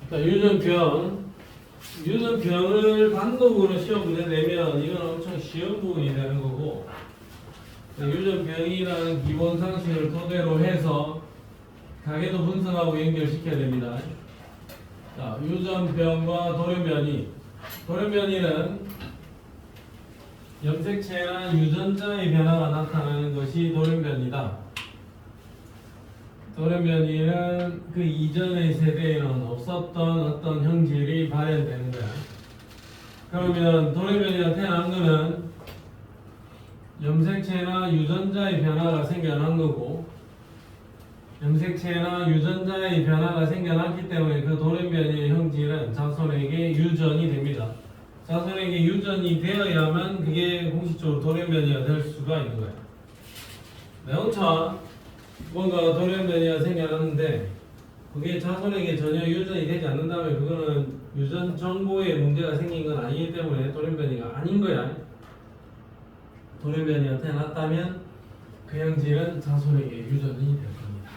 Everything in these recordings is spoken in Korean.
자, 유전병을 단독으로 시험 문제 내면 이건 엄청 쉬운 부분이 되는 거고, 자, 유전병이라는 기본 상식을 토대로 해서 가계도 분석하고 연결시켜야 됩니다. 자, 유전병과 돌연변이는 염색체나 유전자의 변화가 나타나는 것이 돌연변이다. 돌연변이는 그 이전의 세대에는 없었던 어떤 형질이 발현되는 거야. 그러면 돌연변이가 태어난 거는 염색체나 유전자의 변화가 생겨난 거고, 염색체나 유전자의 변화가 생겨났기 때문에 그 돌연변이의 형질은 자손에게 유전이 됩니다. 자손에게 유전이 되어야만 그게 공식적으로 돌연변이가 될 수가 있는 거야. 매우차 뭔가 돌연변이가 생겨났는데 그게 자손에게 전혀 유전이 되지 않는다면 그거는 유전 정보에 문제가 생긴 건 아니기 때문에 돌연변이가 아닌 거야. 돌연변이가 태어났다면 그 형질은 자손에게 유전이 될 겁니다.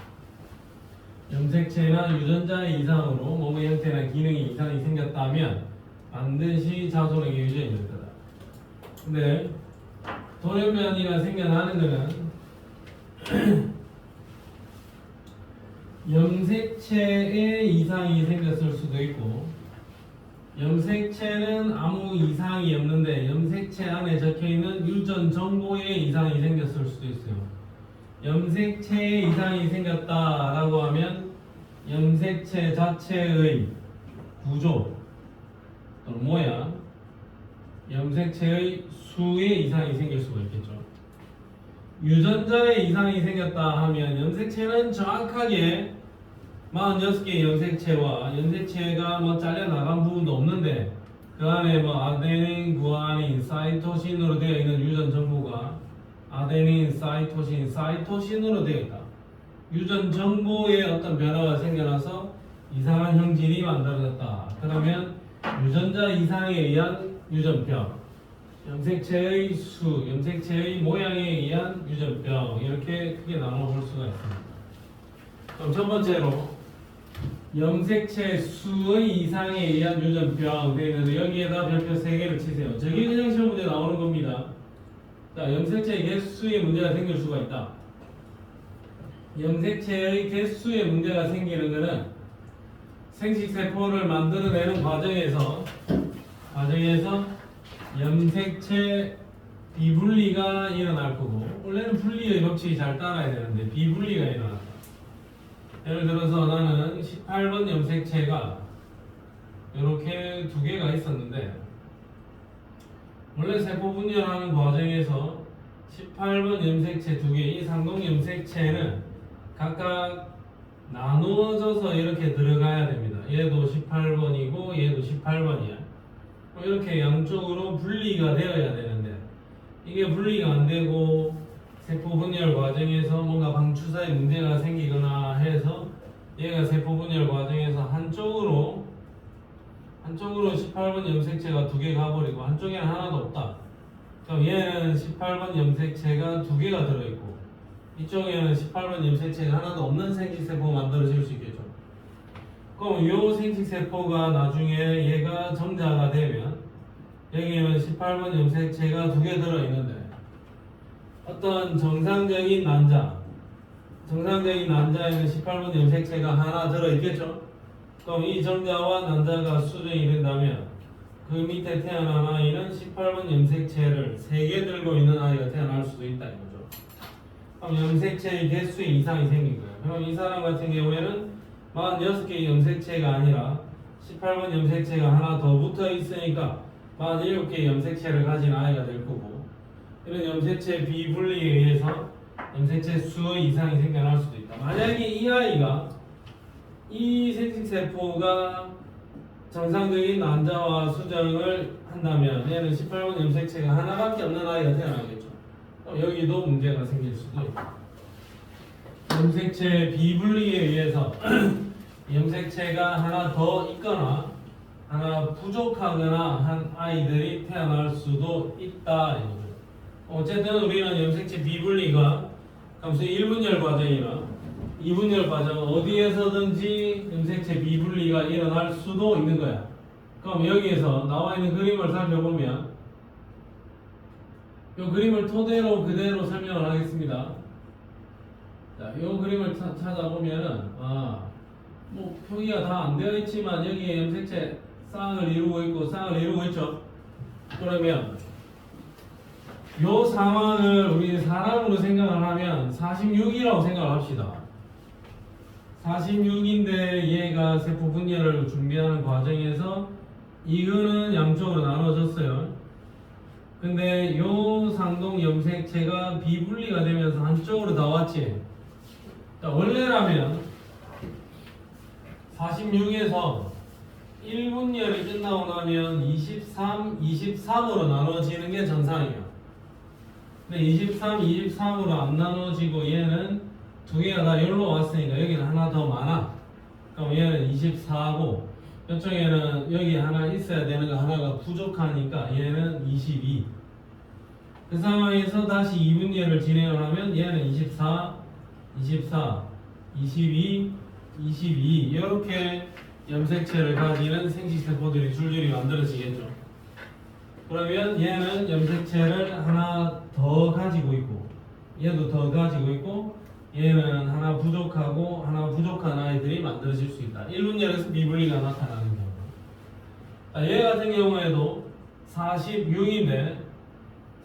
염색체나 유전자의 이상으로 몸의 형태나 기능에 이상이 생겼다면 반드시 자손에게 유전이 될 거다. 근데 돌연변이가 생겨나는 거는 염색체에 이상이 생겼을 수도 있고, 염색체는 아무 이상이 없는데 염색체 안에 적혀있는 유전 정보에 이상이 생겼을 수도 있어요. 염색체에 이상이 생겼다라고 하면 염색체 자체의 구조 또는 모양, 염색체의 수에 이상이 생길 수가 있겠죠. 유전자에 이상이 생겼다 하면 염색체는 정확하게 46개의 염색체와 염색체가 뭐 잘려나간 부분도 없는데 그 안에 뭐 아데닌, 구아닌, 사이토신으로 되어 있는 유전 정보가 아데닌, 사이토신으로 되어 있다. 유전 정보에 어떤 변화가 생겨나서 이상한 형질이 만들어졌다. 그러면 유전자 이상에 의한 유전병, 염색체의 수, 염색체의 모양에 의한 유전병, 이렇게 크게 나눠볼 수가 있습니다. 그럼 첫 번째로 염색체 수의 이상에 의한 유전병 되어 있는데 여기에다 별표 3개를 치세요. 저게 그냥 시험 문제 나오는 겁니다. 자, 염색체의 개수에 문제가 생길 수가 있다. 염색체의 개수에 문제가 생기는 것은 생식세포를 만들어내는 과정에서 염색체 비분리가 일어날 거고, 원래는 분리의 법칙이 잘 따라야 되는데 비분리가 일어난다. 예를 들어서 나는 18번 염색체가 이렇게 2개가 있었는데 원래 세포 분열하는 과정에서 18번 염색체 2개, 이 상동 염색체는 각각 나누어져서 이렇게 들어가야 됩니다. 얘도 18번이고 얘도 18번이야. 이렇게 양쪽으로 분리가 되어야 되는데 이게 분리가 안 되고 세포 분열 과정에서 뭔가 방추사에 문제가 생기거나 해서 얘가 세포 분열 과정에서 한쪽으로 18번 염색체가 2개 가버리고 한쪽에는 하나도 없다. 그럼 얘는 18번 염색체가 2개가 들어있고 이쪽에는 18번 염색체가 하나도 없는 생식세포가 만들어질 수 있겠죠. 그럼 이 생식세포가 나중에 얘가 정자가 되면 여기에는 18번 염색체가 2개 들어있는데 어떤 정상적인 난자에는 18번 염색체가 하나 들어있겠죠. 그럼 이 정자와 난자가 수정이 된다면 그 밑에 태어난 아이는 18번 염색체를 3개 들고 있는 아이가 태어날 수도 있다 이거죠. 그럼 염색체의 개수에 이상이 생긴 거예요. 그럼 이 사람 같은 경우에는 46개의 염색체가 아니라 18번 염색체가 하나 더 붙어 있으니까 47개의 염색체를 가진 아이가 될 거고, 이런 염색체 비분리에 의해서 염색체 수의 이상이 생겨날 수도 있다. 만약에 이 아이가 이 생식세포가 정상적인 난자와 수정을 한다면 얘는 18번 염색체가 하나밖에 없는 아이가 태어나겠죠. 여기도 문제가 생길 수도 있다. 염색체 비분리에 의해서 염색체가 하나 더 있거나 하나 부족하거나 한 아이들이 태어날 수도 있다. 어쨌든 우리는 염색체 비분리가 감수 1분열 과정이나 이분열 과정 어디에서든지 염색체 비분리가 일어날 수도 있는 거야. 그럼 여기에서 나와 있는 그림을 살펴보면 이 그림을 토대로 그대로 설명을 하겠습니다. 자, 이 그림을 찾아보면은 뭐 표기가 다 안 되어 있지만 여기에 염색체 쌍을 이루고 있죠. 그러면 요 상황을 우리 사람으로 생각을 하면 46이라고 생각을 합시다. 46인데 얘가 세포 분열을 준비하는 과정에서 이거는 양쪽으로 나눠졌어요. 근데 요 상동 염색체가 비분리가 되면서 한쪽으로 다 왔지. 자, 원래라면 46에서 1분열이 끝나고 나면 23으로 나눠지는 게 정상이에요. 근데 23으로 안 나눠지고 얘는 두 개가 다 여기로 왔으니까 여기는 하나 더 많아. 그럼 얘는 24고 이쪽에는 여기 하나 있어야 되는 거 하나가 부족하니까 얘는 22. 그 상황에서 다시 2분열을 진행을 하면 얘는 24, 22 이렇게 염색체를 가지는 생식세포들이 줄줄이 만들어지겠죠. 그러면 얘는 염색체를 하나 더 가지고 있고 얘도 더 가지고 있고 얘는 하나 부족하고 하나 부족한 아이들이 만들어질 수 있다. 1분열에서 비분리가 나타나는 경우. 얘 같은 경우에도 46인데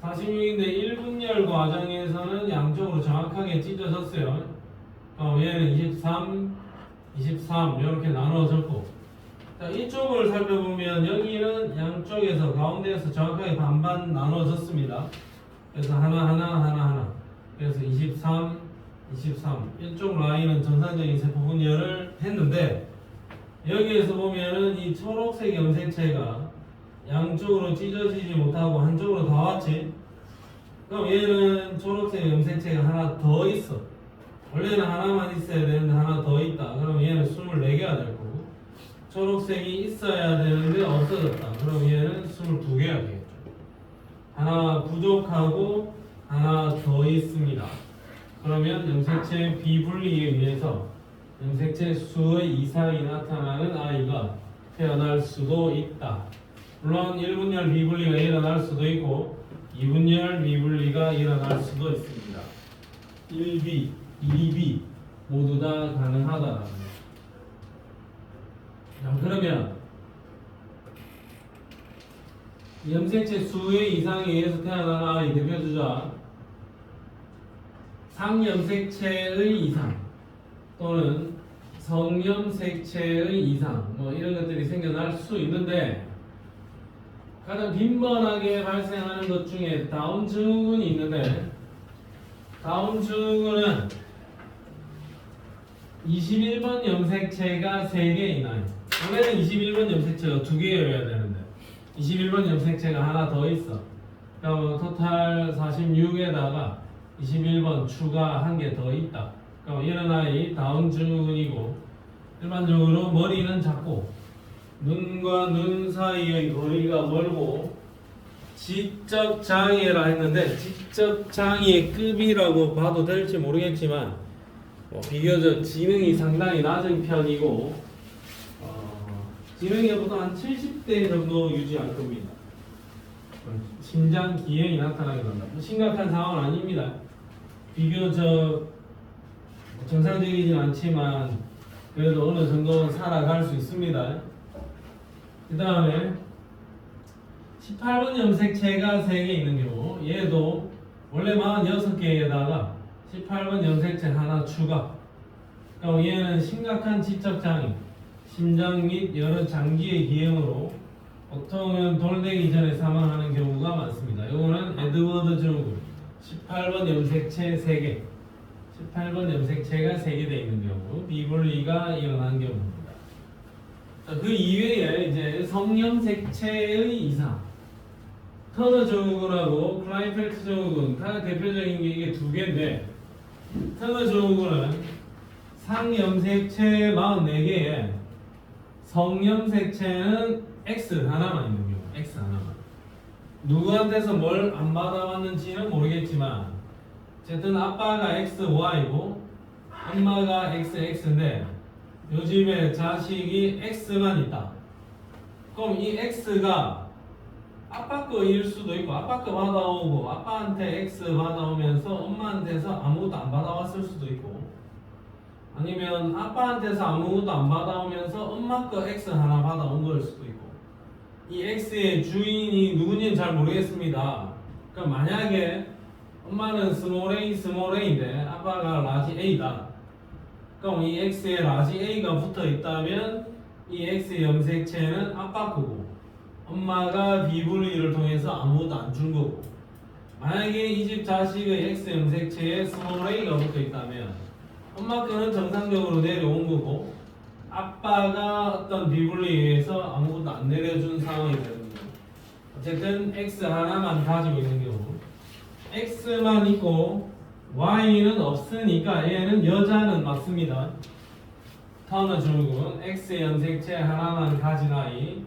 1분열 과정에서는 양쪽으로 정확하게 찢어졌어요. 얘는 23 이렇게 나눠졌고, 자, 이쪽을 살펴보면 여기는 양쪽에서 가운데에서 정확하게 반반 나눠졌습니다. 그래서 하나 그래서 23 이쪽 라인은 정상적인 세포 분열을 했는데 여기에서 보면은 이 초록색 염색체가 양쪽으로 찢어지지 못하고 한쪽으로 다 왔지. 그럼 얘는 초록색 염색체가 하나 더 있어. 원래는 하나만 있어야 되는데 하나 더 있다. 그럼 얘는 24개가 될 거고, 초록색이 있어야 되는데 없어졌다. 그럼 얘는 22개가 되겠죠. 하나 부족하고 하나 더 있습니다. 그러면 염색체 비분리에 의해서 염색체 수의 이상이 나타나는 아이가 태어날 수도 있다. 물론 1분열 비분리가 일어날 수도 있고 2분열 비분리가 일어날 수도 있습니다. 1B, 2B 모두 다 가능하다라는 거예요. 자, 그러면 염색체 수의 이상에 의해서 태어난 아이 대표주자 상염색체의 이상 또는 성염색체의 이상 뭐 이런 것들이 생겨날 수 있는데 가장 빈번하게 발생하는 것 중에 다운 증후군이 있는데 다운 증후군은 21번 염색체가 3개 있나요? 원래는 21번 염색체가 2개여야 되는데 21번 염색체가 하나 더 있어. 그럼 토탈 46에다가 21번 추가 한 개 더 있다. 그럼 이런 아이 다운 증후군이고 일반적으로 머리는 작고 눈과 눈 사이의 거리가 멀고 지적 장애라 했는데 지적 장애 급이라고 봐도 될지 모르겠지만 비교적 지능이 상당히 낮은 편이고 지능이 보통 한 70대 정도 유지할 겁니다. 심장 기형이 나타나게 된다. 심각한 상황은 아닙니다. 비교적 정상적이진 않지만 그래도 어느 정도 살아갈 수 있습니다. 그 다음에 18번 염색체가 3개 있는 경우 얘도 원래 46개에다가 18번 염색체 하나 추가. 그럼 얘는 심각한 지적장애, 심장 및 여러 장기의 기형으로 보통은 돌되기 전에 사망하는 경우가 많습니다. 이거는 에드워드 증후군 18번 염색체 3개 18번 염색체가 3개 되어 있는 경우 비분리가 일어난 경우입니다. 그 이외에 이제 성염색체의 이상 터너 증후군하고 클라인펠트 증후군 가장 대표적인 게 이게 2개인데 터너 증후군은 상염색체 44개에 성염색체는 X 하나만 있는 경우 X 하나만 누구한테서 뭘 안 받아왔는지는 모르겠지만 어쨌든 아빠가 X, Y고 엄마가 xx인데 요 집에 자식이 x만 있다. 그럼 이 x가 아빠 거일 수도 있고 아빠 거 받아오고 아빠한테 x 받아오면서 엄마한테서 아무것도 안 받아왔을 수도 있고, 아니면 아빠한테서 아무것도 안 받아오면서 엄마 거 x 하나 받아온 걸 수도 있고, 이 x의 주인이 누군지는 잘 모르겠습니다. 그러니까 만약에 엄마는 스몰 a인데 아빠가 라지 a다. 그럼 이 x에 라지 a가 붙어 있다면 이 x의 염색체는 아빠 거고 엄마가 비분리를 통해서 아무것도 안 준 거고, 만약에 이 집 자식의 x 염색체에 스몰 a가 붙어 있다면 엄마 거는 정상적으로 내려온 거고 아빠가 어떤 비분리에 의해서 아무것도 안 내려준 상황이 되거든요. 어쨌든 x 하나만 가지고 있는 경우 x만 있고 y는 없으니까 얘는 여자는 맞습니다. 터너 줄근 x의 염색체 하나만 가진 아이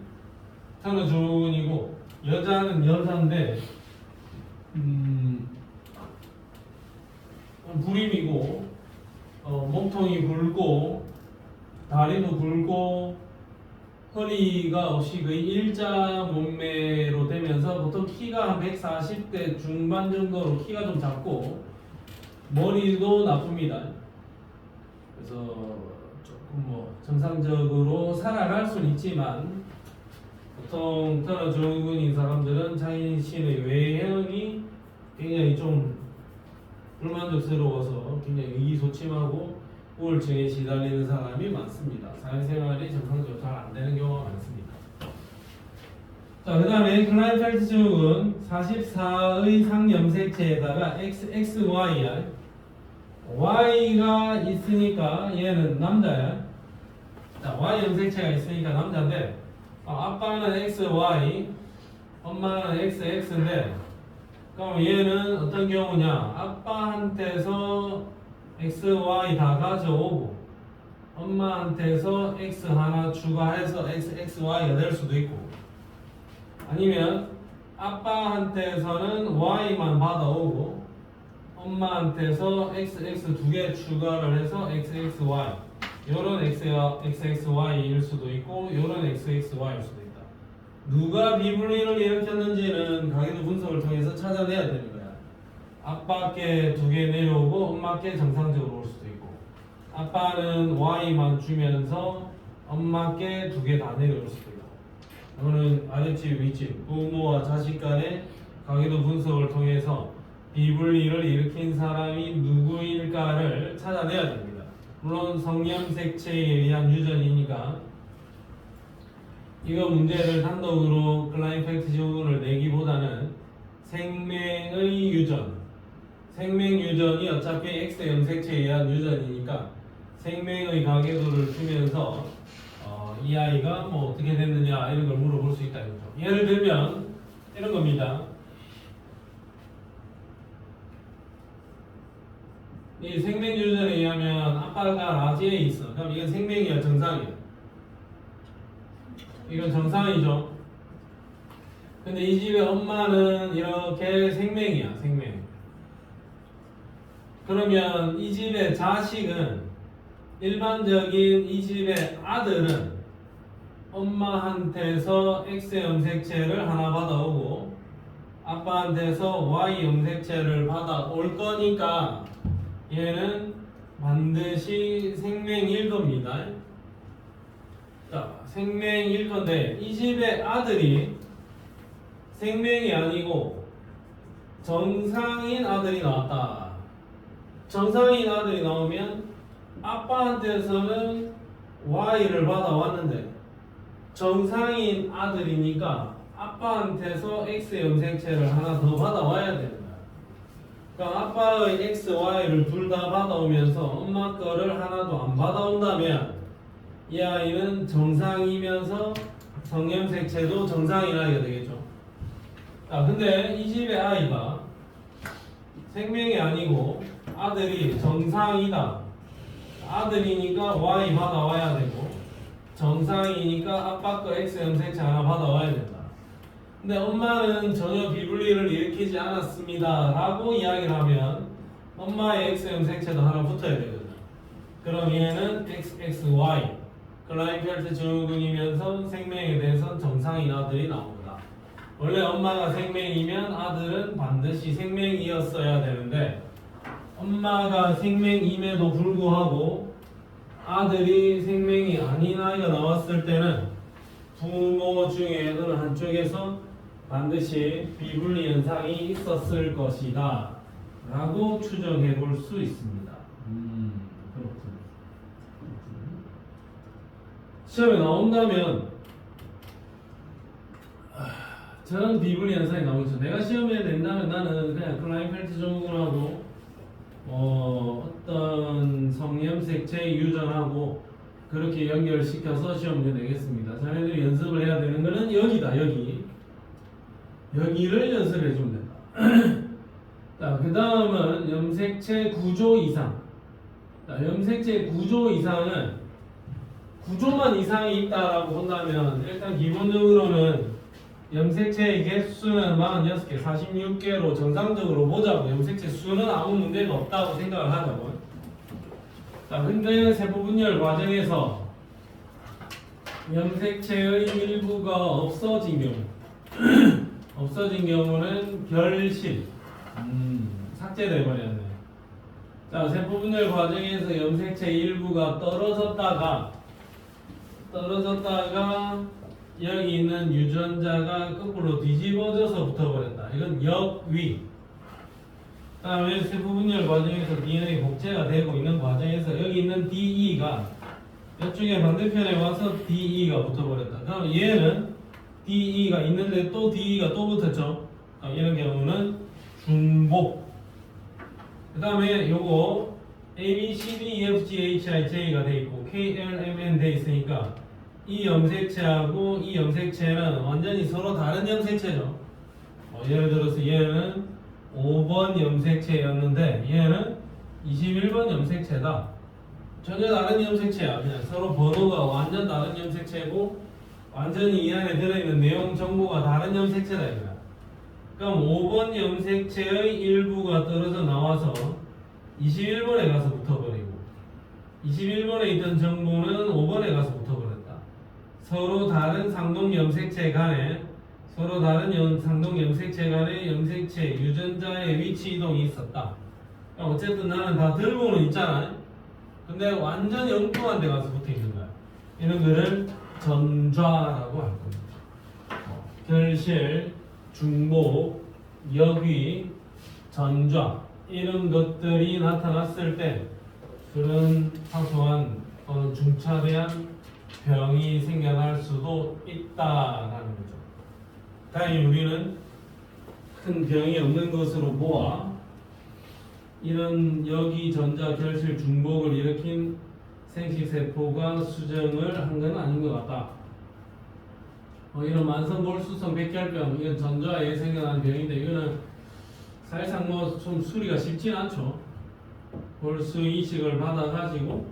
터너 줄근이고, 여자는 여자인데 불임이고 몸통이 굵고 다리도 굵고 허리가 없이 거의 일자 몸매로 되면서 보통 키가 한 140대 중반 정도로 키가 좀 작고 머리도 나쁩니다. 그래서 조금 뭐 정상적으로 살아갈 수는 있지만 보통 터너 증후군인 사람들은 자신의 외형이 굉장히 좀 불만족스러워서 굉장히 의기소침하고 우울증에 시달리는 사람이 많습니다. 사회생활이 정상적으로 잘 안 되는 경우가 많습니다. 자, 그 다음에 클라인펠트 증후군 44의 상염색체에다가 XXY야. Y가 있으니까 얘는 남자야. 자, Y 염색체가 있으니까 남자인데 아빠는 XY, 엄마는 XX인데 그럼 얘는 어떤 경우냐? 아빠한테서 XY 다 가져오고 엄마한테서 X 하나 추가해서 XXY가 될 수도 있고, 아니면 아빠한테서는 Y만 받아오고 엄마한테서 XX 두 개 추가를 해서 XXY, 요런 XXY일 수도 있고 요런 XXY일 수도 있다. 누가 비분리를 일으켰는지는 가계도 분석을 통해서 찾아내야 되는 거야. 아빠께 두 개 내려오고 엄마께 정상적으로 올 수도 있고, 아빠는 Y만 주면서 엄마께 두 개 다 내려올 수도 있고, 이거는 아랫집 윗집 부모와 자식 간의 가계도 분석을 통해서 비분리를 일으킨 사람이 누구일까를 찾아내야 됩니다. 물론 성염색체에 의한 유전이니까 이거 문제를 단독으로 클라인펠트 증후군을 내기보다는 생명의 유전, 생명 유전이 어차피 X 염색체에 의한 유전이니까 생명의 가계도를 주면서 이 아이가 뭐 어떻게 됐느냐 이런 걸 물어볼 수 있다는 거죠. 예를 들면 이런 겁니다. 이 생명 유전에 의하면 아빠가 라지에 있어. 그럼 이건 생명이야, 정상이야? 이건 정상이죠. 근데 이 집의 엄마는 이렇게 생명이야, 생명. 그러면 이 집의 자식은, 일반적인 이 집의 아들은 엄마한테서 X 염색체를 하나 받아오고 아빠한테서 Y 염색체를 받아올 거니까 얘는 반드시 생명일 겁니다. 자, 생명일 건데 이 집의 아들이 생명이 아니고 정상인 아들이 나왔다. 정상인 아들이 나오면 아빠한테서는 Y를 받아왔는데 정상인 아들이니까 아빠한테서 X 염색체를 하나 더 받아와야 되는 거야. 그러니까 아빠의 X, Y를 둘 다 받아오면서 엄마 거를 하나도 안 받아온다면 이 아이는 정상이면서 성염색체도 정상인 아이가 되겠죠. 자, 근데 이 집의 아이가 생명이 아니고 아들이 정상이다. 아들이니까 Y 받아와야 되고 정상이니까 아빠 거 X 염색체 하나 받아와야 된다. 근데 엄마는 전혀 비분리를 일으키지 않았습니다 라고 이야기를 하면 엄마의 X 염색체도 하나 붙어야 되거든. 그럼 얘는 XXY 클라인펠트 증후군이면서 생명에 대해서는 정상인 아들이 나옵니다. 원래 엄마가 생명이면 아들은 반드시 생명이었어야 되는데 엄마가 생명임에도 불구하고 아들이 생명이 아닌 아이가 나왔을 때는 부모 중에 어느 한쪽에서 반드시 비분리 현상이 있었을 것이다 라고 추정해 볼 수 있습니다. 그렇군요. 시험에 나온다면 저런 비분리 현상이 나오겠죠. 내가 시험에 낸다면 나는 그냥 클라인펠트 증후군하고 어떤 성염색체 유전하고 그렇게 연결시켜서 시험 문제 내겠습니다. 자네들이 연습을 해야 되는 거는 여기다, 여기를 연습해 주면 된다. 자, 그 다음은 염색체 구조 이상. 자, 염색체 구조 이상은 구조만 이상이 있다라고 본다면 일단 기본적으로는 염색체의 개수는 46개, 46개로 정상적으로 보자고. 염색체 수는 아무 문제가 없다고 생각을 하자고. 자, 근데 세포분열 과정에서 염색체의 일부가 없어진 경우 없어진 경우는 결실 삭제돼 버렸네. 자, 세포분열 과정에서 염색체 일부가 떨어졌다가 여기 있는 유전자가 거꾸로 뒤집어져서 붙어버렸다. 이건 역위. 다음에 세포분열 과정에서 DNA 복제가 되고 있는 과정에서 여기 있는 DE가 이쪽에 반대편에 와서 DE가 붙어버렸다. 그럼 얘는 DE가 있는데 또 DE가 또 붙었죠. 이런 경우는 중복. 그 다음에 요거 A, B, C, D, E, F, G, H, I, J가 돼 있고 K, L, M, N 돼 있으니까 이 염색체하고 이 염색체는 완전히 서로 다른 염색체죠. 예를 들어서 얘는 5번 염색체였는데 얘는 21번 염색체다. 전혀 다른 염색체야. 그냥 서로 번호가 완전 다른 염색체고 완전히 이 안에 들어있는 내용 정보가 다른 염색체다 이거야. 그럼 5번 염색체의 일부가 떨어져 나와서 21번에 가서 붙어버리고 21번에 있던 정보는 5번에 가서 붙어버렸다. 서로 다른 상동 염색체 간에 상동 염색체 간에 염색체 유전자의 위치 이동이 있었다. 어쨌든 나는 다 들고는 있잖아. 근데 완전 엉뚱한 데 가서 붙어 있는 거야. 이런 거를 전좌라고 할 겁니다. 결실, 중복, 역위, 전좌 이런 것들이 나타났을 때 그런 사소한 또는 중차대한 병이 생겨날 수도 있다라는 거죠. 다행히 우리는 큰 병이 없는 것으로 보아 이런 역위, 전좌, 결실, 중복을 일으킨 생식세포가 수정을 한 건 아닌 것 같다. 이런 만성골수성 백혈병, 이건 전좌에 생겨난 병인데 이거는 사실상 좀 수리가 쉽진 않죠. 골수 이식을 받아가지고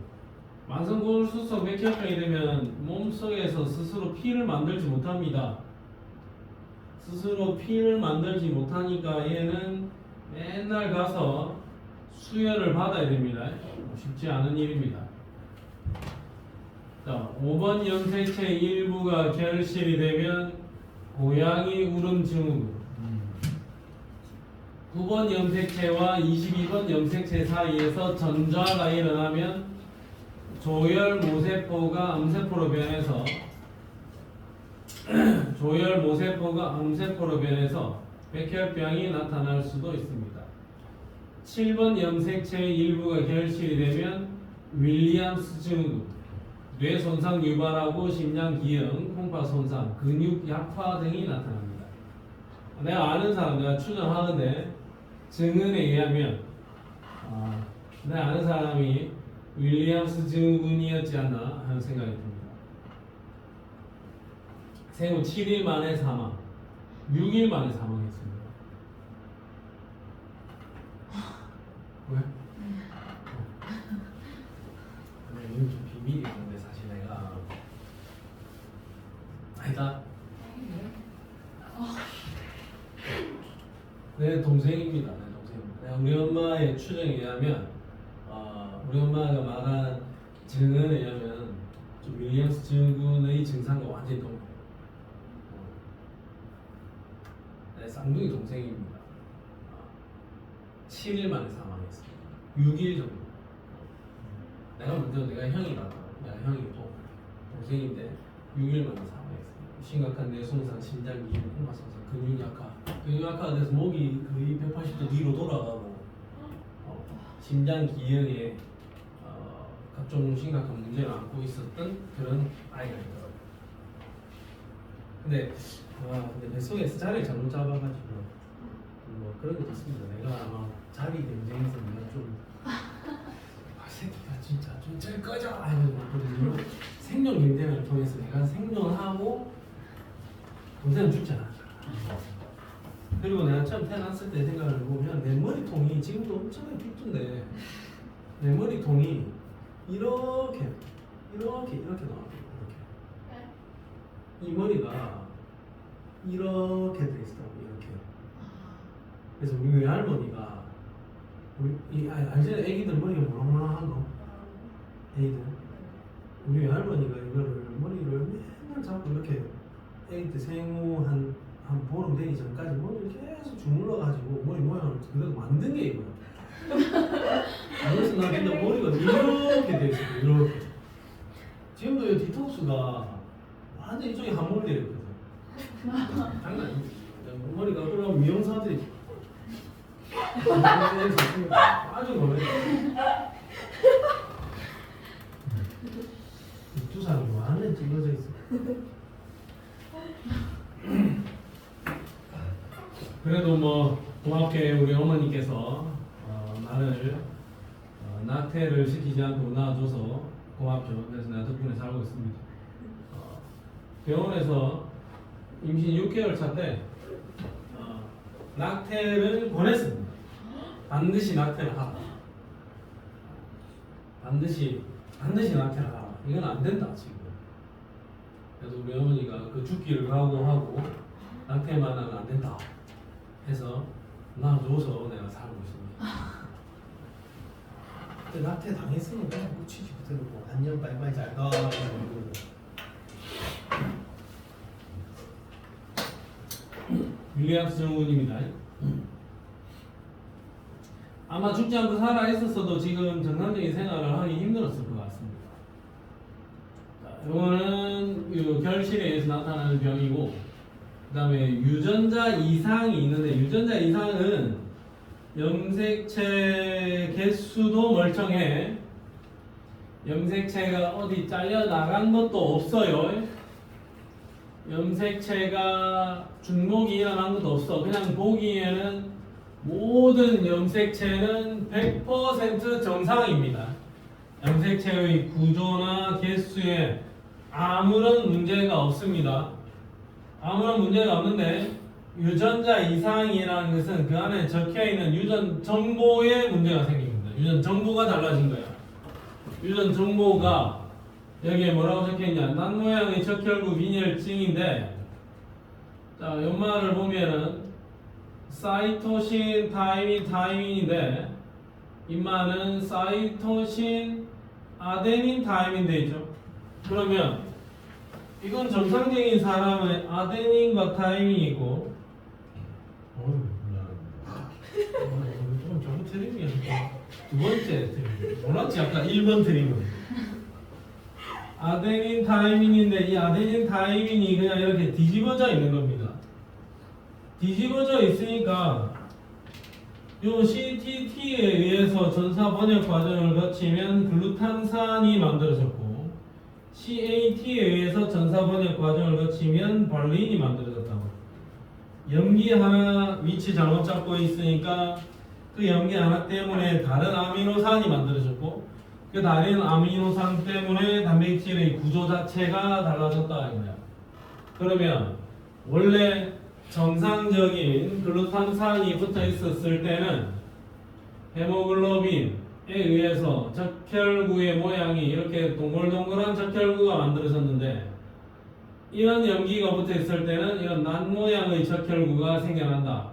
만성골수성 백혈병이 되면 몸속에서 스스로 피를 만들지 못합니다. 스스로 피를 만들지 못하니까 얘는 맨날 가서 수혈을 받아야 됩니다. 쉽지 않은 일입니다. 자, 5번 염색체 일부가 결실이 되면 고양이 울음 증후군. 9번 염색체와 22번 염색체 사이에서 전좌가 일어나면 조혈 모세포가 암세포로 변해서 백혈병이 나타날 수도 있습니다. 7번 염색체의 일부가 결실이 되면 윌리엄스 증후군, 뇌 손상 유발하고 심장 기형, 콩팥 손상, 근육 약화 등이 나타납니다. 내가 아는 사람, 내가 추정하는데 증언에 의하면 내가 아는 사람이 윌리엄스 증후군이었지 않나 하는 생각이 듭니다. 생후 7일 만에 사망, 6일 만에 사망했습니다. 왜? 이건 좀 비밀이 있는데 사실 내가 아니다. 내 동생입니다. 내 동생. 우리 엄마의 추정에 의하면 우리 엄마 하나가 말한 증은 왜냐면 좀 윌리엄스 증후군의 증상과 완전히 동일해요. 네, 쌍둥이 동생입니다. 7일 만에 사망했어요. 6일 정도. 내가 먼저 내가 형이라고. 내가 형이고 동생인데 6일 만에 사망했어요. 심각한 뇌손상, 심장기, 콩마손상, 근육 약화. 근육 약화가 돼서 목이 거의 180도 뒤로 돌아가고 심장 기형에 각종 심각한 문제를 안고 있었던 그런 아이가 있더라고요. 근데 뱃속에서 자리를 잘못 잡아가지고 뭐 그런 게 있습니다. 내가 아마 자리 경쟁에서 내가 좀 새끼가 진짜 좀 잘 꺼져! 하거든요. 생존 경쟁을 통해서 내가 생존하고 동생은 죽잖아. 그리고 내가 처음 태어났을 때 생각을 해보면 내 머리통이 지금도 엄청나게 삐뚤데 내 머리통이 이렇게 나와요. 이렇게. 이 머리가 이렇게 돼 있어요. 이렇게. 그래서 우리 외할머니가 알잖아. 애기들 머리가 모락모락한 거. 애기들. 우리 외할머니가 이거를 머리를 맨날 잡고 이렇게 애기 때 생후 한 보름 되기 전까지 머리를 계속 주물러가지고 머리 모양을 그래도 만든 게 이거야. 그래서 나 근데 머리가 이렇게 돼 있어. 이렇게. 지금도 이 뒤통수가 완전 이쪽에 함몰되어 있거든. 장난 아니지. 머리가 그럼 미용사들이 아주 놀래. 두상이 완전 찔러져 있어. 그래도 뭐 고맙게 우리 어머니께서 나를 낙태를 시키지 않고 낳아줘서 고맙죠. 그래서 내가 덕분에 살고 있습니다. 병원에서 임신 6개월 차 때 낙태를 권했습니다. 반드시 낙태를 하라. 반드시 낙태를 하라. 이건 안 된다 지금. 그래서 우리 어머니가 그 죽기를 각오하고 낙태만 하면 안 된다 해서 낳아줘서 내가 살고 있습니다. 근데 낙태 당했으면 그냥 묻히지 그대로 뭐 안녕 바이바이 잘가. 윌리엄스 증후군입니다. 아마 죽지 않고 살아 있었어도 지금 정상적인 생활을 하기 힘들었을 것 같습니다. 이거는 결실에 의해서 나타나는 병이고, 그 다음에 유전자 이상이 있는데, 유전자 이상은 염색체 개수도 멀쩡해. 염색체가 어디 잘려 나간 것도 없어요. 염색체가 중목이 일어난 것도 없어. 그냥 보기에는 모든 염색체는 100% 정상입니다. 염색체의 구조나 개수에 아무런 문제가 없습니다. 아무런 문제가 없는데 유전자 이상이라는 것은 그 안에 적혀있는 유전 정보에 문제가 생깁니다. 유전 정보가 달라진 거야. 유전 정보가 여기에 뭐라고 적혀있냐, 난 모양의 적혈구 빈혈증인데, 자, 연말을 보면은 사이토신 타이민인데 임마는 사이토신 아데닌 타이민 돼 있죠. 그러면 이건 정상적인 사람의 아데닌과 타이민이고, 좀 좋은 트림이야. 두 번째 트림. 몰랐지? 아까 1번 트림은. 아데닌 타이민인데 이 아데닌 타이민이 그냥 이렇게 뒤집어져 있는 겁니다. 뒤집어져 있으니까 요 CTT에 의해서 전사 번역 과정을 거치면 글루탄산이 만들어졌고, CAT에 의해서 전사 번역 과정을 거치면 발린이 만들어졌다고. 염기 하나 위치 잘못 잡고 있으니까 그 염기 하나 때문에 다른 아미노산이 만들어졌고, 그 다른 아미노산 때문에 단백질의 구조 자체가 달라졌다 이거야. 그러면 원래 정상적인 글루탄산이 붙어 있었을 때는 헤모글로빈에 의해서 적혈구의 모양이 이렇게 동글동글한 적혈구가 만들어졌는데, 이런 염기가 붙어 있을 때는 이런 낫 모양의 적혈구가 생겨난다.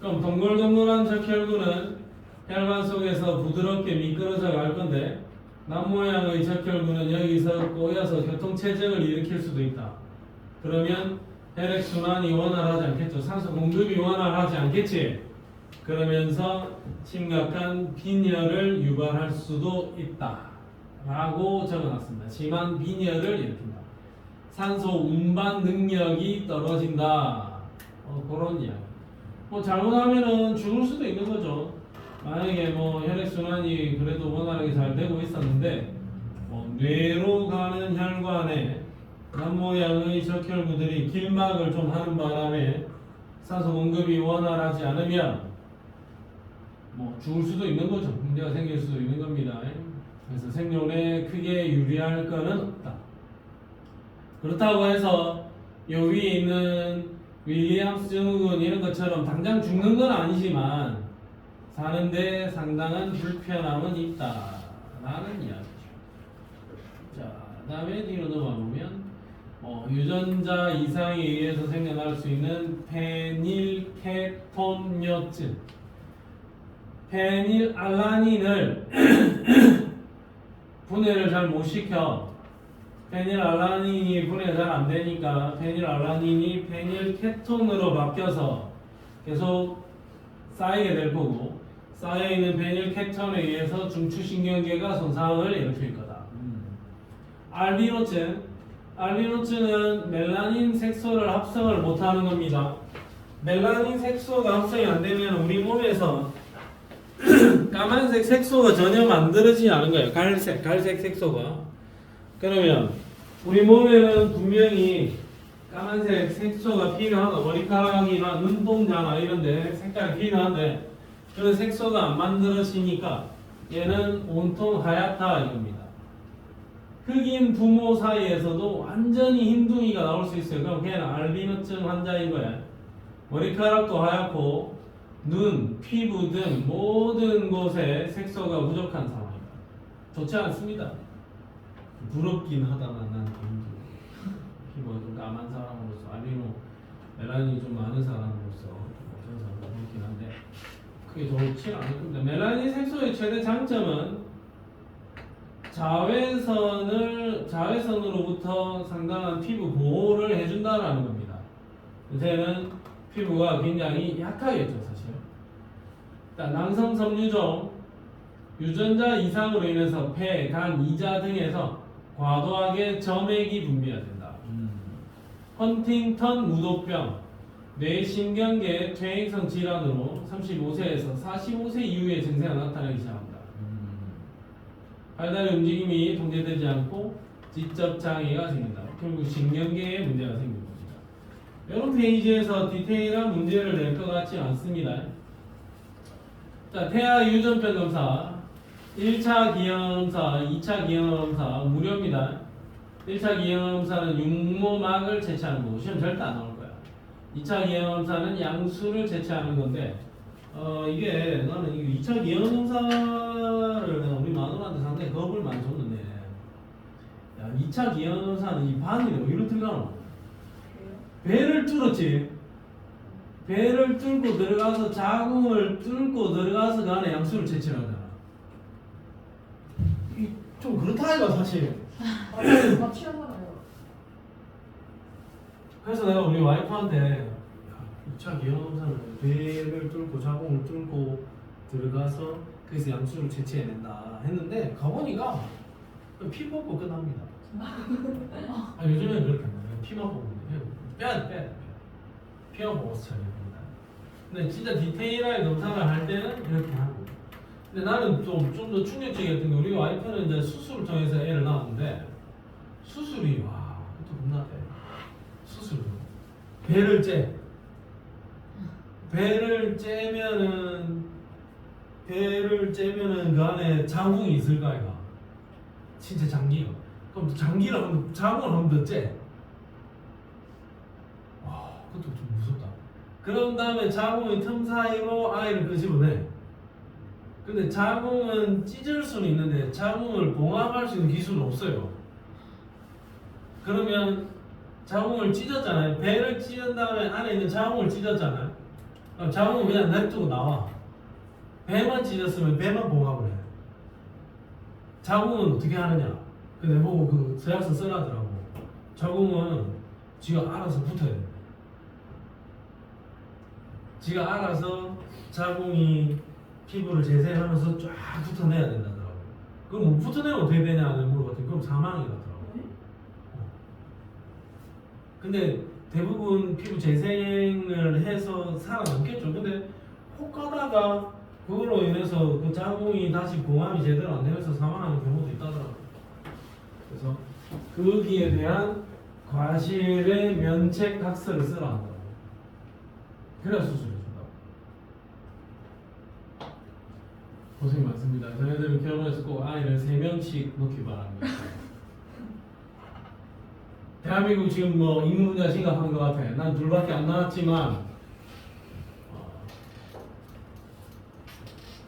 그럼 동글동글한 적혈구는 혈관 속에서 부드럽게 미끄러져 갈 건데 남 모양의 적혈구는 여기서 꼬여서 교통체증을 일으킬 수도 있다. 그러면 혈액순환이 원활하지 않겠죠. 산소 공급이 원활하지 않겠지. 그러면서 심각한 빈혈을 유발할 수도 있다 라고 적어놨습니다. 심한 빈혈을 일으킨다. 산소 운반 능력이 떨어진다. 그런 이야기. 뭐 잘못하면은 죽을 수도 있는 거죠. 만약에 뭐 혈액순환이 그래도 원활하게 잘 되고 있었는데 뇌로 가는 혈관에 남 모양의 적혈구들이 길막을 좀 하는 바람에 산소 공급이 원활하지 않으면 뭐 죽을 수도 있는 거죠. 문제가 생길 수도 있는 겁니다. 그래서 생존에 크게 유리할 거는 없다. 그렇다고 해서 요 위에 있는 윌리엄스 증후군 이런 것처럼 당장 죽는 건 아니지만 사는데 상당한 불편함은 있다라는 이야기죠. 자, 다음에 뒤로 넘어가 보면 유전자 이상에 의해서 생겨날 수 있는 페닐케톤요증. 페닐알라닌을 분해를 잘 못 시켜. 페닐알라닌이 분해가 잘 안 되니까 페닐알라닌이 페닐케톤으로 바뀌어서 계속 쌓이게 될 거고, 쌓여있는 페닐케톤에 의해서 중추신경계가 손상을 일으킬 거다. 알비노증은 멜라닌 색소를 합성을 못하는 겁니다. 멜라닌 색소가 합성이 안 되면 우리 몸에서 까만색 색소가 전혀 만들어지지 않은 거예요. 갈색 색소가. 그러면 우리 몸에는 분명히 까만색 색소가 필요하다. 머리카락이나 눈동자나 이런데 색깔이 필요한데 그런 색소가 안 만들어지니까 얘는 온통 하얗다 이겁니다. 흑인 부모 사이에서도 완전히 흰둥이가 나올 수 있어요. 그럼 걔는 알비노증 환자인 거야. 머리카락도 하얗고 눈, 피부 등 모든 곳에 색소가 부족한 상황이다. 좋지 않습니다. 부럽긴 하다만 난 피부가 좀 까만 사람으로서 알비노 멜라닌이 좀 많은 사람으로서 어떤 사람도 그렇긴 한데 그게 좋지 않을 겁니다. 멜라닌 색소의 최대 장점은 자외선으로부터 상당한 피부 보호를 해준다라는 겁니다. 요새는 피부가 굉장히 약하겠죠, 사실. 남성 섬유종 유전자 이상으로 인해서 폐, 간, 이자 등에서 과도하게 점액이 분비가 된다. 헌팅턴 무도병, 뇌신경계 퇴행성 질환으로 35세에서 45세 이후에 증세가 나타나기 시작합니다. 발달의 움직임이 통제되지 않고 지적 장애가 생긴다. 결국 신경계에 문제가 생긴 겁니다. 이런 페이지에서 디테일한 문제를 낼 것 같지 않습니다. 자, 태아 유전병 검사 1차 기형검사, 2차 기형검사 무료입니다. 1차 기형검사는 육모막을 채취하는 거고 시험 절대 안 나올 거야. 2차 기형검사는 양수를 채취하는 건데 이게 나는 2차 기형검사를 내가 우리 마누라한테 상당히 겁을 많이 줬는데 야, 2차 기형검사는 이 바늘이 어디로 들어가노? 배를 뚫었지. 배를 뚫고 들어가서 자궁을 뚫고 들어가서 그 안에 양수를 채취를 하잖아. 좀 그렇다 이거 사실. 맞추잖아요. 그래서 내가 우리 와이프한테 2차 기형검사는 배를 뚫고 자궁을 뚫고 들어가서 그래서 양수를 채취해낸다 했는데 가보니까 피 뽑고 끝납니다. 요즘에는 그렇게 안 해요. 피만 뽑으면 빼야 돼. 피만 뽑아서 처리합니다. 근데 진짜 디테일하게 검사를 할 때는 이렇게 하고. 근데 나는 좀 더 충격적이었던 게 우리 와이프는 이제 수술을 통해서 애를 낳았는데 수술이 와 그것도 겁나대. 수술 배를 째면은 그 안에 자궁이 있을까 이가 진짜 장기가. 그럼 자궁을 한 번 더 째. 와 그것도 좀 무섭다. 그런 다음에 자궁의 틈 사이로 아이를 끄집어내. 근데 자궁은 찢을 수는 있는데 자궁을 봉합할 수 있는 기술은 없어요. 그러면 자궁을 찢었잖아요. 배를 찢은 다음에 안에 있는 자궁을 찢었잖아요. 그럼 자궁은 그냥 냅두고 나와. 배만 찢었으면 배만 봉합을 해. 자궁은 어떻게 하느냐? 그 내보고 그 서약서 써라더라고. 자궁은 지가 알아서 붙어야 돼. 지가 알아서 자궁이 피부를 재생하면서 쫙 붙어내야 된다더라고. 그럼 못 붙어내면 어떻게 되냐는 물어봤더니 그럼 사망이라더라고. 근데 대부분 피부 재생을 해서 살아남겠죠. 근데 혹 가다가 그걸로 인해서 그 자궁이 다시 봉합이 제대로 안 되면서 사망하는 경우도 있다더라고요. 그래서 거기에 대한 과실의 면책 각서를 쓰라 한다고. 그래야 수술해준다고. 고생이 많습니다. 저희들은 결혼해서 꼭 아이를 3명씩 놓기 바랍니다. 대한민국 지금 뭐 인구 문제가 심각한 것 같아. 난 둘밖에 안 나왔지만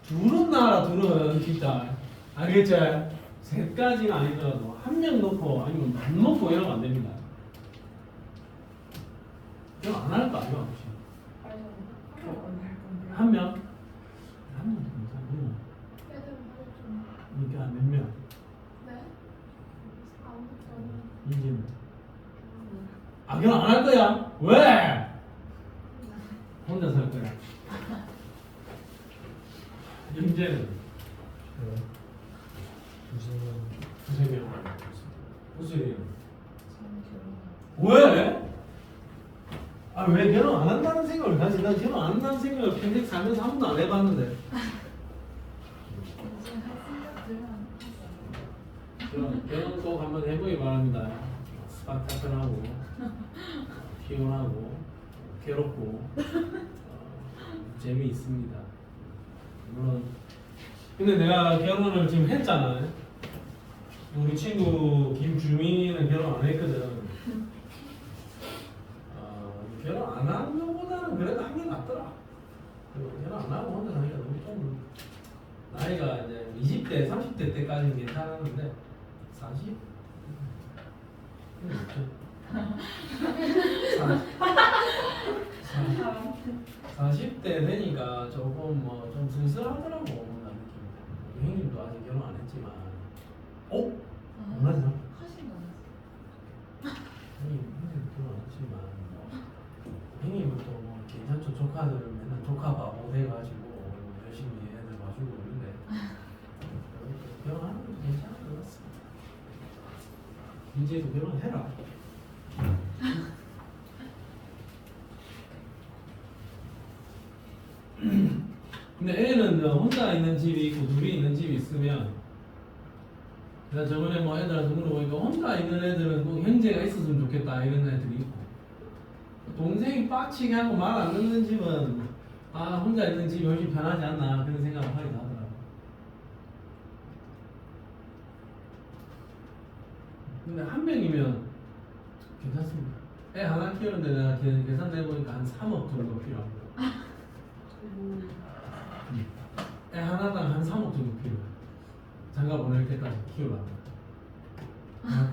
둘은 나라 둘은 진짜 알겠지? 셋까지는 아니더라도 한 명 놓고 아니면 안 놓고 이러면 안 됩니다. 그럼 안 할 거 아니야 혹시? 한 명? 한 명 괜찮아. 그러니까 몇 명? 이제는 아 결혼 안 할 거야? 왜? 혼자 살 거야. 임제는 두세 명. 무슨 일이야? 왜? 아 왜 결혼 안 한다는 생각을 가지? 난 결혼 안 한다는 생각을 평생 살면서 한 번도 안 해봤는데. 결혼 꼭 한번 해보기 바랍니다. 스파타클하고 피곤하고 괴롭고 재미있습니다. 물론 근데 내가 결혼을 지금 했잖아. 우리 친구 김주민이는 결혼 안 했거든. 결혼 안 하는 것보다는 그래도 한 게 낫더라. 결혼 안 하고 혼자 사니까 너무 좀 나이가 이제 20대, 30대 때까지는 괜찮았는데 40? 40대 되니까 조금 뭐 좀 쓸쓸하더라고. 나 느낌. 형님도 아직 결혼 안 했지만 몰랐나? 형님 결혼 안 했지만 형님은 또 뭐 괜찮죠. 조카들 맨날 조카 바보 돼가지고 열심히 애들 봐주고 있는데 결혼하는 것도 괜찮은 것 같습니다. 이제도 결혼해라. 근데 애는 혼자 있는 집이 있고 둘이 있는 집이 있으면 내가 저번에 뭐 애들한테 물어보니까 혼자 있는 애들은 꼭 형제가 있었으면 좋겠다 이런 애들이 있고 동생이 빡치게 하고 말 안 듣는 집은 아 혼자 있는 집이 훨씬 편하지 않나 그런 생각을 하기도 하더라고. 근데 한 명이면 괜찮습니다. 애 하나 키우는데 내가 계산해 보니까 한 3억 정도 필요합니다. 애 하나당 한 3억 정도 필요해. 장가 보낼 때까지 키우려면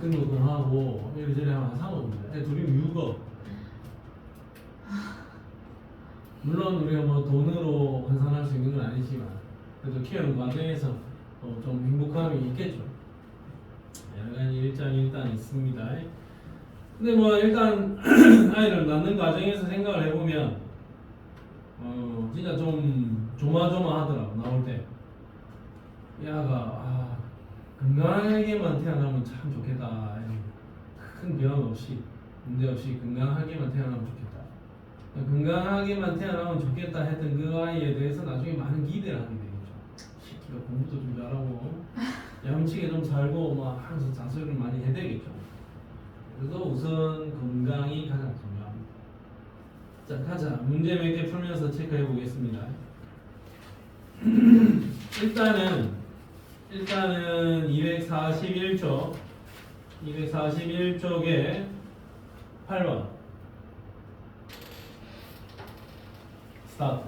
등록금 하고 이리저리 하면 한 3억입니다. 애 둘이면 6억. 물론 우리가 뭐 돈으로 환산할 수 있는 건 아니지만 그래도 키우는 과정에서 좀 행복함이 있겠죠. 여러 가지 일장이 일단 있습니다. 근데 뭐 일단 아이를 낳는 과정에서 생각을 해보면 진짜 좀 조마조마하더라고. 나올 때 야가 건강하게만 태어나면 참 좋겠다. 큰 병 없이 문제 없이 건강하게만 태어나면 좋겠다. 건강하게만 태어나면 좋겠다 했던 그 아이에 대해서 나중에 많은 기대를 하게 되겠죠. 시키가 공부도 좀 잘하고 야무치게 좀 살고 뭐 항상 잔소리를 많이 해야 되겠죠. 그래서 우선 건강이 가장 중요합니다. 자 가자. 문제 몇 개 풀면서 체크해 보겠습니다. 일단은 241쪽에 8번 스타트.